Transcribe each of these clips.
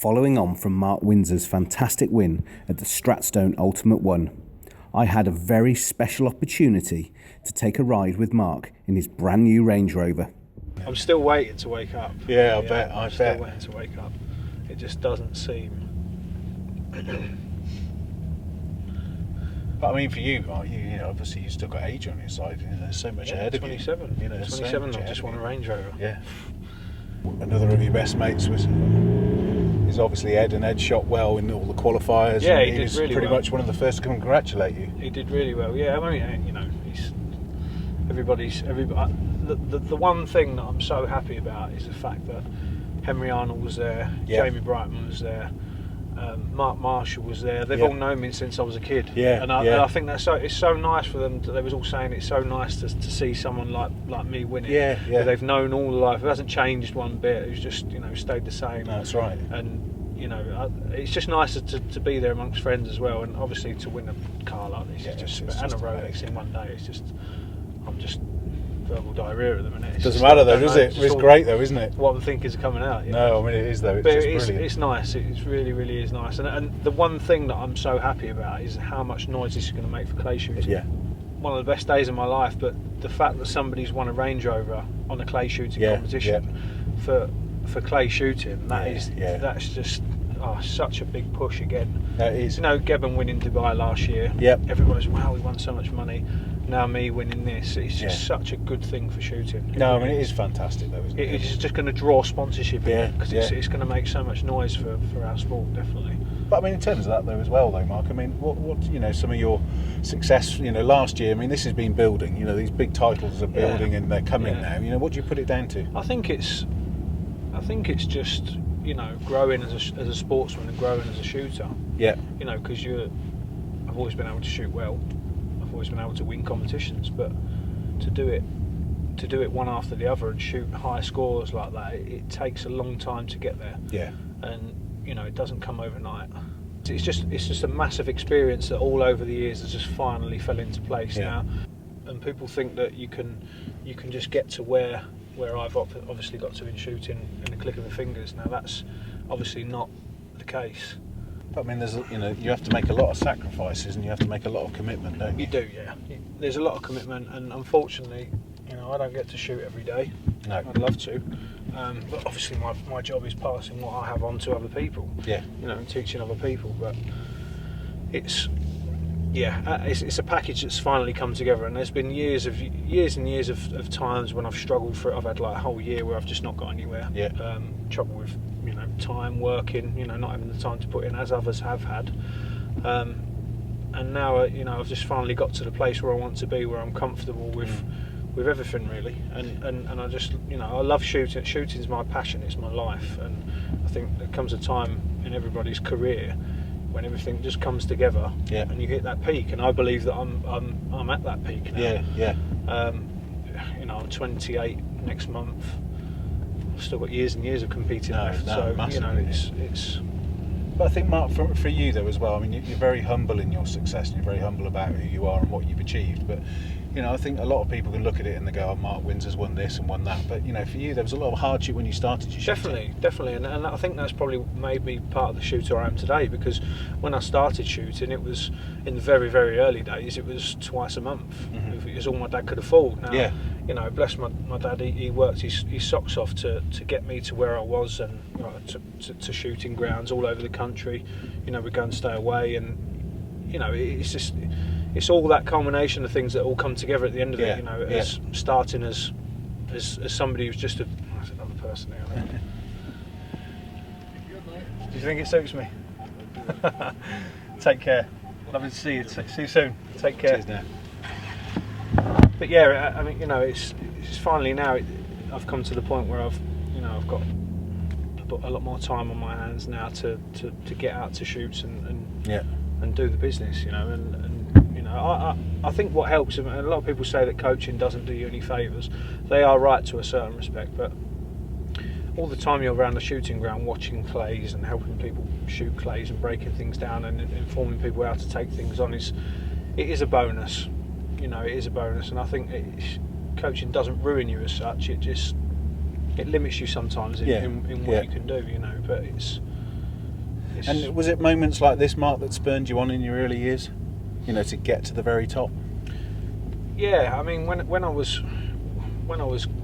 following on from Mark Windsor's fantastic win at the Stratstone Ultimate One, I had a very special opportunity to take a ride with Mark in his brand new Range Rover. I'm still waiting to wake up. Yeah, I bet. I'm still waiting to wake up. It just doesn't seem. But I mean, for you, obviously you've still got age on your side. There's so much ahead of you. 27. 27. I just want a Range Rover. Yeah. Another of your best mates is obviously Ed, and Ed shot well in all the qualifiers. Yeah, and he did was really pretty well. much one of the first to congratulate you. He did really well. Yeah, I mean, he's everybody. The one thing that I'm so happy about is the fact that Henry Arnold was there, Jamie Brightman was there, Mark Marshall was there. They've all known me since I was a kid. And I think it's so nice for them. They was all saying it's so nice to see someone like me win it. Who they've known all the life. It hasn't changed one bit. It's just stayed the same. No, that's right. And it's just nicer to be there amongst friends as well. And obviously to win a car like this is just and a Rolex in one day. It's just I'm just verbal diarrhea at the minute. Doesn't matter though, does it? It's great though, isn't it? What I'm thinking is coming out. No, I mean it is though. But brilliant. It's nice. It really, really is nice. And the one thing that I'm so happy about is how much noise this is going to make for clay shooting. Yeah. One of the best days of my life. But the fact that somebody's won a Range Rover on a clay shooting competition for clay shooting, that's just such a big push again. That is. Gebbon winning Dubai last year. Yep. Everybody's wow, we won so much money. Now me winning this, it's just such a good thing for shooting. No, I mean it is fantastic though, isn't it? It's just going to draw sponsorship because it's going to make so much noise for our sport, definitely. But I mean, in terms of that though as well though, Mark, I mean, what some of your success, last year, I mean, this has been building, these big titles are building and they're coming now. What do you put it down to? I think it's just, growing as a sportsman and growing as a shooter. Yeah. Because I've always been able to shoot well. I've always been able to win competitions, but to do it one after the other and shoot high scores like that, it takes a long time to get there. Yeah. And it doesn't come overnight. It's just a massive experience that all over the years has just finally fell into place now. And people think that you can just get to where I've obviously got to in shooting in the click of the fingers. Now that's obviously not the case. But I mean, there's you have to make a lot of sacrifices and you have to make a lot of commitment, don't you? You do, yeah. There's a lot of commitment, and unfortunately, I don't get to shoot every day. No. I'd love to, but obviously my job is passing what I have on to other people. Yeah. And teaching other people, but it's a package that's finally come together, and there's been years and years of times when I've struggled for it. I've had like a whole year where I've just not got anywhere. Yeah. Trouble with time working, not having the time to put in as others have had. And now I've just finally got to the place where I want to be, where I'm comfortable with everything really, and I just I love shooting. Shooting's my passion, it's my life, and I think there comes a time in everybody's career when everything just comes together and you hit that peak, and I believe that I'm at that peak now. I'm 28 next month. I've still got years and years of competing left, so it's. But I think, Mark, for you though as well, I mean, you're very humble in your success and you're very humble about who you are and what you've achieved. But I think a lot of people can look at it and they go, "Oh, Mark Windsor's won this and won that." But for you, there was a lot of hardship when you started your shooting. Definitely, and I think that's probably made me part of the shooter I am today. Because when I started shooting, it was in the very, very early days. It was twice a month. It was all my dad could afford. Now, bless my dad. He worked his socks off to get me to where I was, and to shooting grounds all over the country. We'd go and stay away, and it's just. It's all that culmination of things that all come together at the end of it. As starting as somebody who's just that's another person now. Do you think it suits me? Take care. Lovely to see you. See you soon. Take care. Cheers now. But yeah, I mean, it's finally now. I've come to the point where I've got a lot more time on my hands now to get out to shoots and do the business. I think what helps, and a lot of people say that coaching doesn't do you any favours. They are right to a certain respect, but all the time you're around the shooting ground watching clays and helping people shoot clays and breaking things down and informing people how to take things on it is a bonus. It is a bonus, and I think coaching doesn't ruin you as such. It limits you sometimes in what you can do. But And was it moments like this, Mark, that spurred you on in your early years? You know, to get to the very top. Yeah, I mean, when I was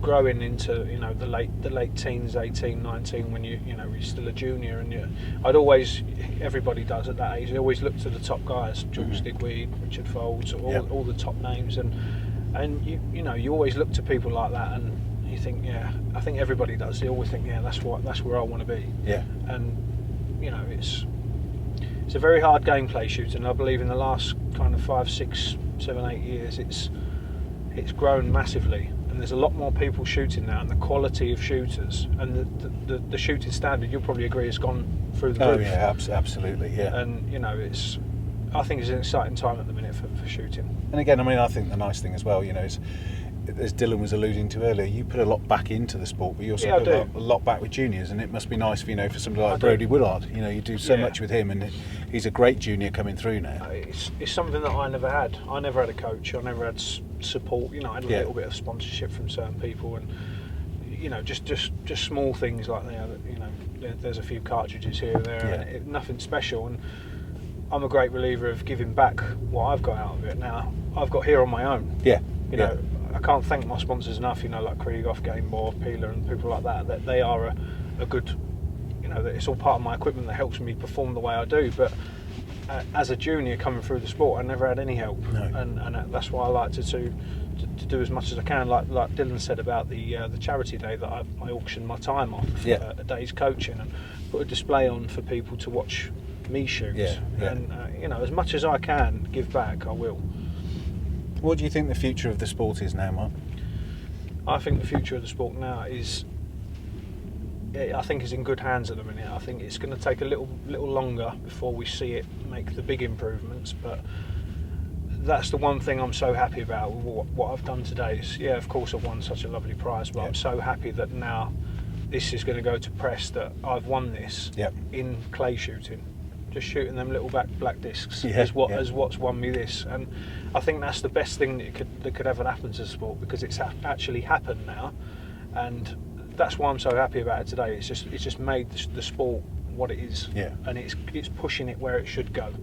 growing into, you know, the late teens, 18, 19, when you're still a junior, and I'd always, everybody does at that age, they always look to the top guys, George Digweed, Richard Folds, all the top names, and you always look to people like that, and you think, yeah, I think everybody does. They always think, yeah, that's where I want to be. Yeah. And it's a very hard game, clay shooting. I believe in the last kind of 5, 6, 7, 8 years, it's grown massively, and there's a lot more people shooting now, and the quality of shooters and the shooting standard, you'll probably agree, has gone through the roof. Oh yeah, absolutely, yeah. And I think it's an exciting time at the minute for shooting. And again, I mean, I think the nice thing as well, is, as Dylan was alluding to earlier, you put a lot back into the sport, but you also put a lot back with juniors, and it must be nice for for somebody like Brodie Woodard. You do so much with him, and he's a great junior coming through now. It's something that I never had. I never had a coach. I never had support. I had a little bit of sponsorship from certain people, and just small things like that. There's a few cartridges here and there, and nothing special. And I'm a great believer of giving back what I've got out of it. Now I've got here on my own. I can't thank my sponsors enough, like Krieghoff, Gamemore, Peeler and people like that they are a good, that it's all part of my equipment that helps me perform the way I do. But as a junior coming through the sport, I never had any help. No. And that's why I like to do as much as I can, like Dylan said about the charity day that I auctioned my time off for a day's coaching, and put a display on for people to watch me shoot. And as much as I can give back, I will. What do you think the future of the sport is now, Mark? I think the future of the sport now is in good hands at the minute. I think it's going to take a little longer before we see it make the big improvements, but that's the one thing I'm so happy about with what I've done today. Is, of course I've won such a lovely prize, but I'm so happy that now this is going to go to press that I've won this in clay shooting. Just shooting them little black discs is what's won me this, and I think that's the best thing that could ever happen to the sport, because it's actually happened now, and that's why I'm so happy about it today. It's just made the sport what it is, and it's pushing it where it should go.